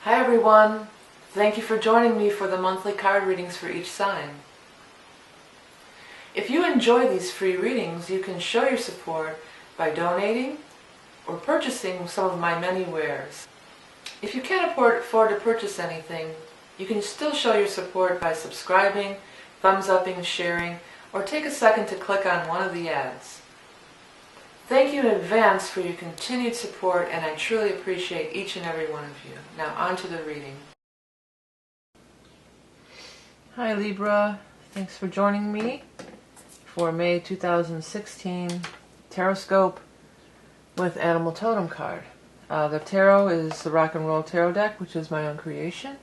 Hi everyone, thank you for joining me for the monthly card readings for each sign. If you enjoy these free readings, you can show your support by donating or purchasing some of my many wares. If you can't afford to purchase anything, you can still show your support by subscribing, thumbs-upping, sharing, or take a second to click on one of the ads. Thank you in advance for your continued support, and I truly appreciate each and every one of you. Now on to the reading. Hi Libra, thanks for joining me for May 2016 Taroscope with Animal Totem card. The tarot is the Rock and Roll Tarot deck, which is my own creation,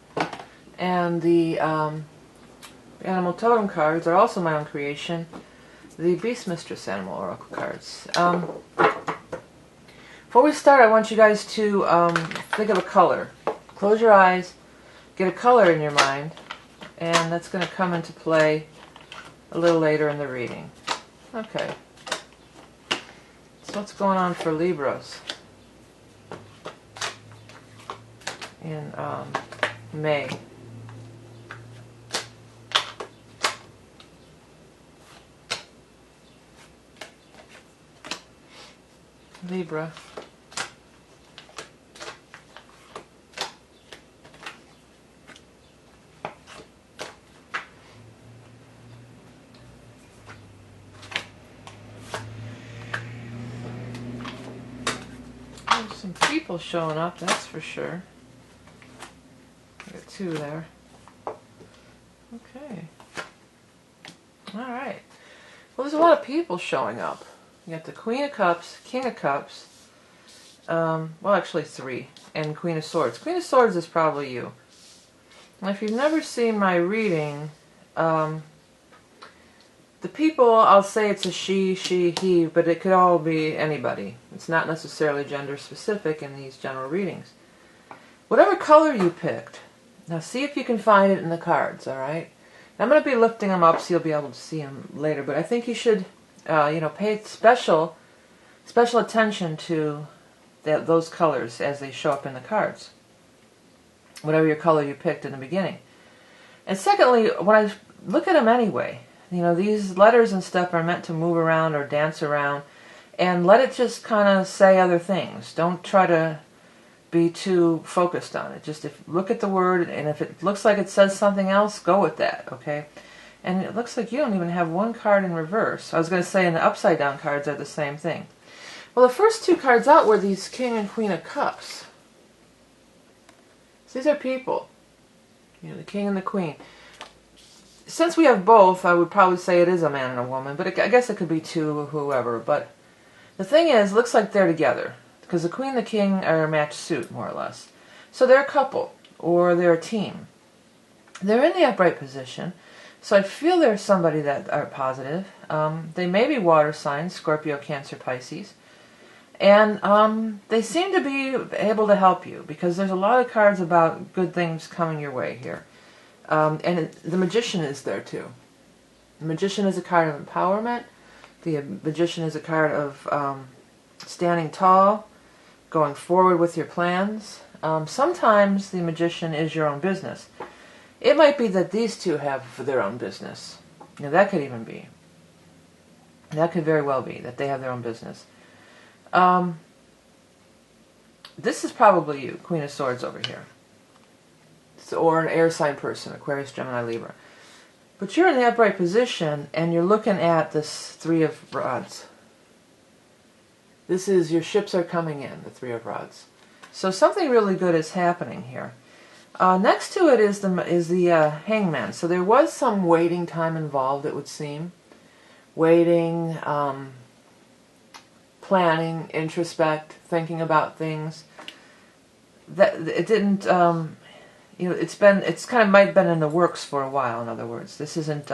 and the Animal Totem cards are also my own creation, the Beast Mistress Animal Oracle cards. Before we start, I want you guys to think of a color. Close your eyes, get a color in your mind, and that's going to come into play a little later in the reading. Okay. So what's going on for Libras in May? Libra. There's some people showing up, that's for sure. I got two there. Okay. Alright. Well, there's a lot of people showing up. You got the Queen of Cups, King of Cups, well actually three, and Queen of Swords. Queen of Swords is probably you. Now if you've never seen my reading, the people, I'll say it's a she, he, but it could all be anybody. It's not necessarily gender specific in these general readings. Whatever color you picked, now see if you can find it in the cards, alright? I'm going to be lifting them up so you'll be able to see them later, but I think you should pay special attention to those colors as they show up in the cards. Whatever your color you picked in the beginning. And secondly, when I look at them anyway, these letters and stuff are meant to move around or dance around, and let it just kind of say other things. Don't try to be too focused on it. Just look at the word, and if it looks like it says something else, go with that, okay? And it looks like you don't even have one card in reverse. I was going to say, and the upside down cards are the same thing. Well, the first two cards out were these King and Queen of Cups. So these are people. The King and the Queen. Since we have both, I would probably say it is a man and a woman, but I guess it could be two or whoever. But the thing is, it looks like they're together, because the Queen and the King are a matched suit, more or less. So they're a couple, or they're a team. They're in the upright position. So I feel there's somebody that are positive. They may be water signs, Scorpio, Cancer, Pisces. And they seem to be able to help you, because there's a lot of cards about good things coming your way here. And the Magician is there too. The Magician is a card of empowerment. The Magician is a card of standing tall, going forward with your plans. Sometimes the Magician is your own business. It might be that these two have their own business. That could even be. That could very well be, that they have their own business. This is probably you, Queen of Swords over here. Or an air sign person, Aquarius, Gemini, Libra. But you're in the upright position, and you're looking at this Three of Rods. This is, your ships are coming in, the Three of Rods. So something really good is happening here. Next to it is the Hangman. So there was some waiting time involved, it would seem. Waiting, planning, introspect, thinking about things. That it didn't. It's kind of might have been in the works for a while. In other words, this isn't.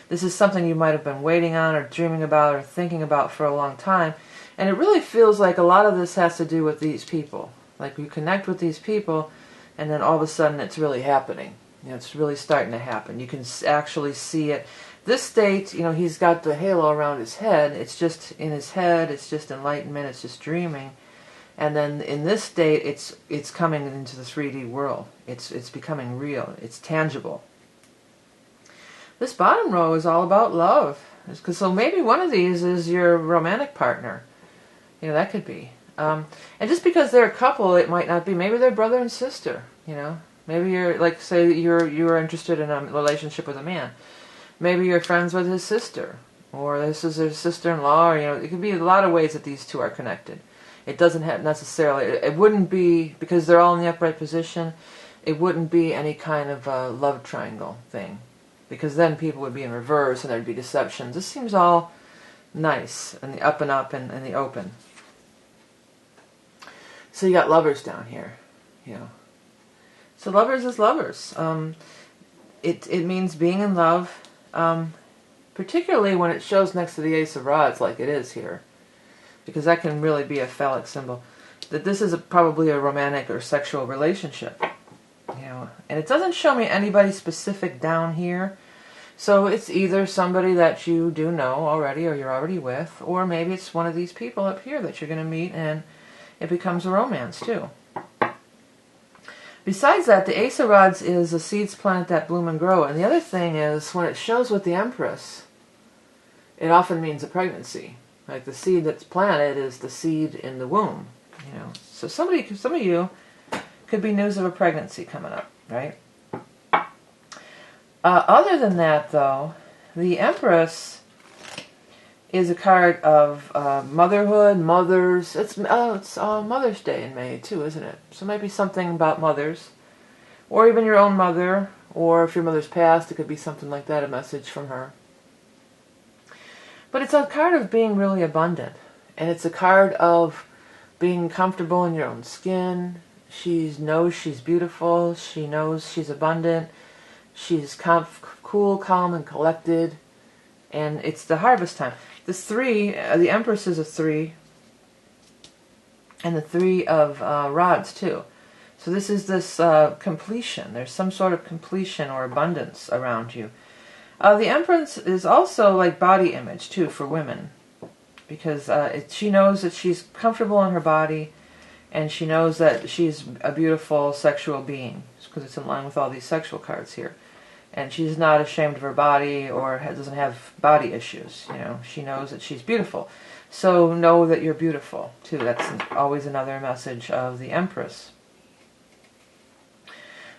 This is something you might have been waiting on, or dreaming about, or thinking about for a long time. And it really feels like a lot of this has to do with these people. Like you connect with these people, and then all of a sudden it's really happening. It's really starting to happen. You can actually see it. This state, he's got the halo around his head. It's just in his head. It's just enlightenment. It's just dreaming. And then in this state, it's coming into the 3D world. It's becoming real. It's tangible. This bottom row is all about love. So maybe one of these is your romantic partner. You know, that could be. And just because they're a couple, it might not be. Maybe they're brother and sister. You know, maybe you're like, say you're interested in a relationship with a man. Maybe you're friends with his sister, or this is his sister-in-law. Or, you know, it could be a lot of ways that these two are connected. It doesn't have necessarily. It wouldn't be, because they're all in the upright position. It wouldn't be any kind of love triangle thing, because then people would be in reverse and there'd be deceptions. This seems all nice, and the up and up and the open. So you got lovers down here, you know. So lovers is lovers. It means being in love, particularly when it shows next to the Ace of Rods like it is here, because that can really be a phallic symbol. That this is probably a romantic or sexual relationship, you know. And it doesn't show me anybody specific down here. So it's either somebody that you do know already or you're already with, or maybe it's one of these people up here that you're going to meet and it becomes a romance too. Besides that, the Ace of Rods is a seeds planted that bloom and grow. And the other thing is, when it shows with the Empress, it often means a pregnancy. Like the seed that's planted is the seed in the womb. You know, so some of you could be news of a pregnancy coming up, right? Other than that, though, the Empress is a card of motherhood, mothers. It's Mother's Day in May too, isn't it? So maybe something about mothers, or even your own mother, or if your mother's passed, it could be something like that, a message from her. But it's a card of being really abundant, and it's a card of being comfortable in your own skin. She knows she's beautiful. She knows she's abundant. She's cool, calm, and collected. And it's the harvest time. This 3, the Empress is a 3. And the 3 of rods, too. So this is this completion. There's some sort of completion or abundance around you. The Empress is also like body image, too, for women. Because she knows that she's comfortable in her body. And she knows that she's a beautiful sexual being. Because it's in line with all these sexual cards here. And she's not ashamed of her body or doesn't have body issues. You know, she knows that she's beautiful. So know that you're beautiful, too. That's always another message of the Empress.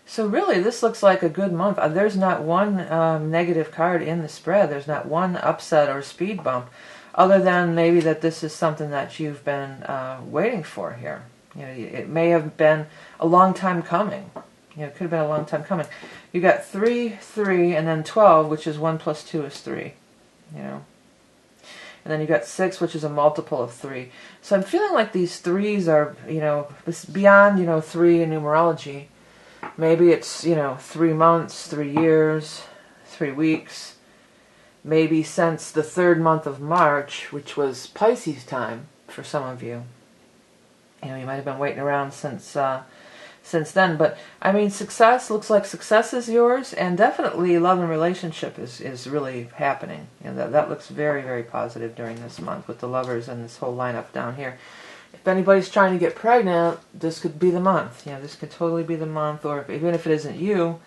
So really, this looks like a good month. There's not one negative card in the spread. There's not one upset or speed bump, other than maybe that this is something that you've been waiting for here. You know, it may have been a long time coming. You know, it could have been a long time coming. You got 3, 3, and then 12, which is 1 plus 2 is 3. You know. And then you got 6, which is a multiple of 3. So I'm feeling like these 3s are, you know, beyond, you know, 3 in numerology. Maybe it's, you know, 3 months, 3 years, 3 weeks. Maybe since the 3rd month of March, which was Pisces time for some of you. You know, you might have been waiting around since then. But, I mean, success, looks like success is yours, and definitely love and relationship is really happening. You know, that looks very, very positive during this month with the lovers and this whole lineup down here. If anybody's trying to get pregnant, this could be the month. You know, this could totally be the month, or even if it isn't you,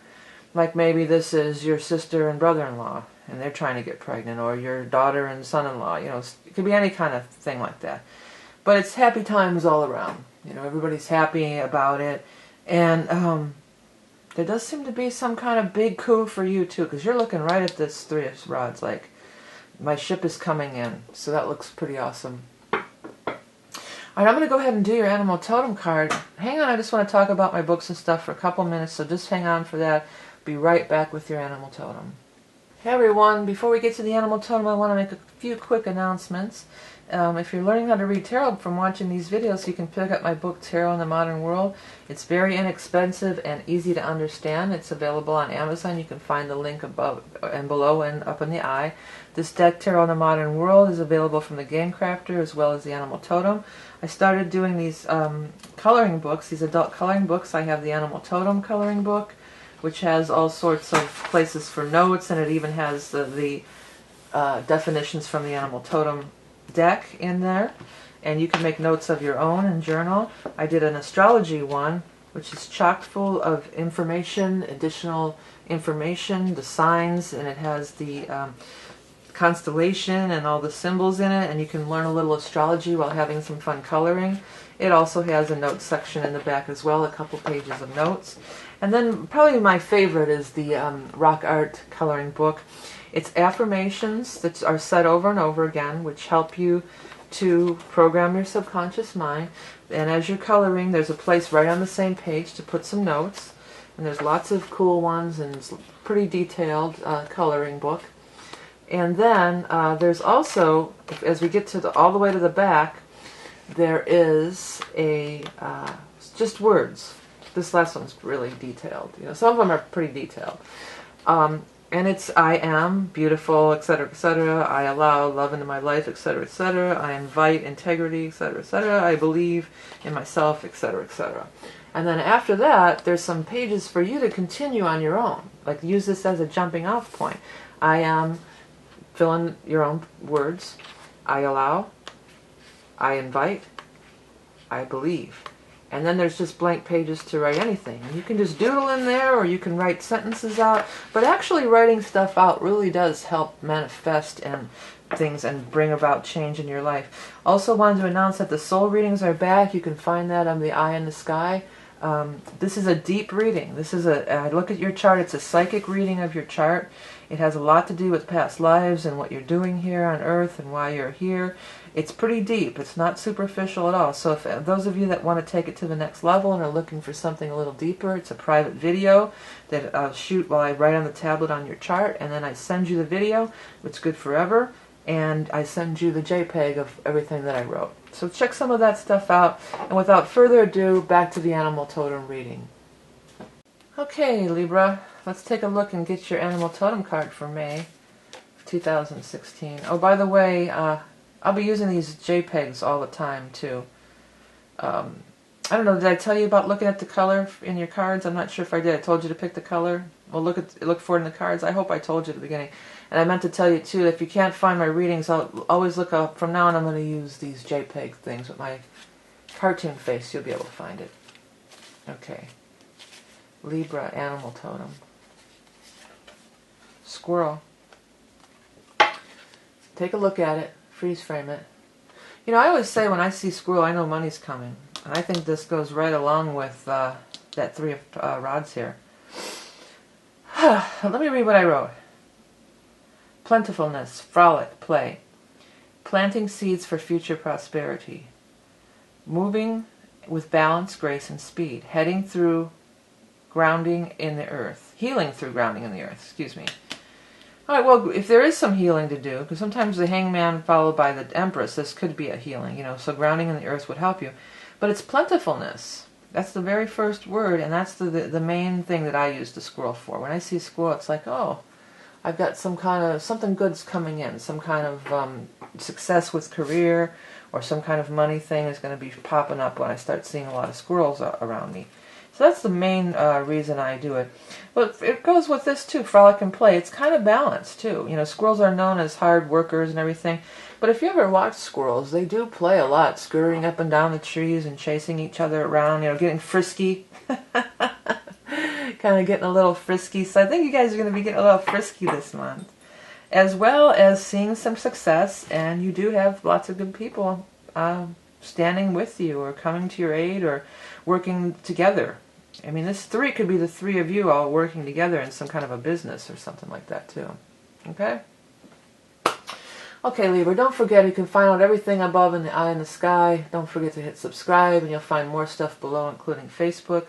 like maybe this is your sister and brother-in-law, and they're trying to get pregnant, or your daughter and son-in-law. You know, it could be any kind of thing like that. But it's happy times all around. You know, everybody's happy about it. And there does seem to be some kind of big coup for you, too, because you're looking right at this 3 of rods, like, my ship is coming in. So that looks pretty awesome. All right, I'm going to go ahead and do your animal totem card. Hang on, I just want to talk about my books and stuff for a couple minutes, so just hang on for that. Be right back with your animal totem. Hey everyone, before we get to the animal totem, I want to make a few quick announcements. If you're learning how to read tarot from watching these videos, you can pick up my book, Tarot in the Modern World. It's very inexpensive and easy to understand. It's available on Amazon. You can find the link above and below and up in the eye. This deck, Tarot in the Modern World, is available from the Game Crafter as well as the Animal Totem. I started doing these coloring books, these adult coloring books. I have the Animal Totem coloring book, which has all sorts of places for notes, and it even has the definitions from the Animal Totem deck in there. and you can make notes of your own and journal. I did an astrology one, which is chock full of information, additional information, the signs, and it has the constellation and all the symbols in it, and you can learn a little astrology while having some fun coloring. It also has a notes section in the back as well, a couple pages of notes. And then probably my favorite is the rock art coloring book. It's affirmations that are said over and over again, which help you to program your subconscious mind. And as you're coloring, there's a place right on the same page to put some notes. And there's lots of cool ones, and it's a pretty detailed coloring book. And then there's also, as we get to all the way to the back, there is a just words. This last one's really detailed. You know, some of them are pretty detailed. And it's I am beautiful, etc., etc. I allow love into my life, etc., etc. I invite integrity, etc., etc. I believe in myself, etc., etc. And then after that, there's some pages for you to continue on your own. Like, use this as a jumping off point. I am, fill in your own words. I allow, I invite, I believe. And then there's just blank pages to write anything. And you can just doodle in there, or you can write sentences out. But actually writing stuff out really does help manifest and things and bring about change in your life. Also wanted to announce that the soul readings are back. You can find that on the Eye in the Sky. This is a deep reading. This is I look at your chart. It's a psychic reading of your chart. It has a lot to do with past lives and what you're doing here on Earth and why you're here. It's pretty deep. It's not superficial at all. So if those of you that want to take it to the next level and are looking for something a little deeper, it's a private video that I'll shoot while I write on the tablet on your chart, and then I send you the video. It's good forever, and I send you the JPEG of everything that I wrote. So check some of that stuff out, and without further ado, back to the animal totem reading. Okay, Libra, let's take a look and get your animal totem card for May 2016. Oh, by the way, I'll be using these JPEGs all the time, too. I don't know, did I tell you about looking at the color in your cards? I'm not sure if I did. I told you to pick the color. Well, look for it in the cards. I hope I told you at the beginning. And I meant to tell you, too, if you can't find my readings, I'll always look up. From now on, I'm going to use these JPEG things with my cartoon face. You'll be able to find it. Okay. Libra, animal totem. Squirrel. Take a look at it. Freeze frame it. You know, I always say when I see squirrel, I know money's coming. And I think this goes right along with that three of rods here. Let me read what I wrote. Plentifulness, frolic, play. Planting seeds for future prosperity. Moving with balance, grace, and speed. Heading through grounding in the earth. Healing through grounding in the earth, excuse me. Alright, well, if there is some healing to do, because sometimes the hangman followed by the empress, this could be a healing, you know, so grounding in the earth would help you. But it's plentifulness. That's the very first word, and that's the main thing that I use the squirrel for. When I see squirrel, it's like, oh, I've got some kind of, something good's coming in, some kind of success with career, or some kind of money thing is going to be popping up when I start seeing a lot of squirrels around me. So that's the main reason I do it. But it goes with this too, frolic and play. It's kind of balanced too. You know, squirrels are known as hard workers and everything. But if you ever watch squirrels, they do play a lot, scurrying up and down the trees and chasing each other around, you know, getting frisky. Kind of getting a little frisky. So I think you guys are going to be getting a little frisky this month. As well as seeing some success, and you do have lots of good people standing with you or coming to your aid or working together. I mean, this three could be the three of you all working together in some kind of a business or something like that too. Okay? Okay, Libra, don't forget you can find out everything above in the Eye in the Sky. Don't forget to hit subscribe, and you'll find more stuff below, including Facebook.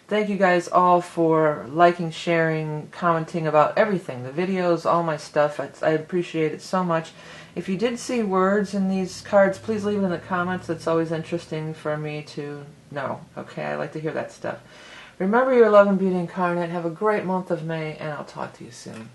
Thank you guys all for liking, sharing, commenting about everything. The videos, all my stuff. I appreciate it so much. If you did see words in these cards, please leave it in the comments. It's always interesting for me to know. Okay, I like to hear that stuff. Remember your love and beauty incarnate. Have a great month of May, and I'll talk to you soon.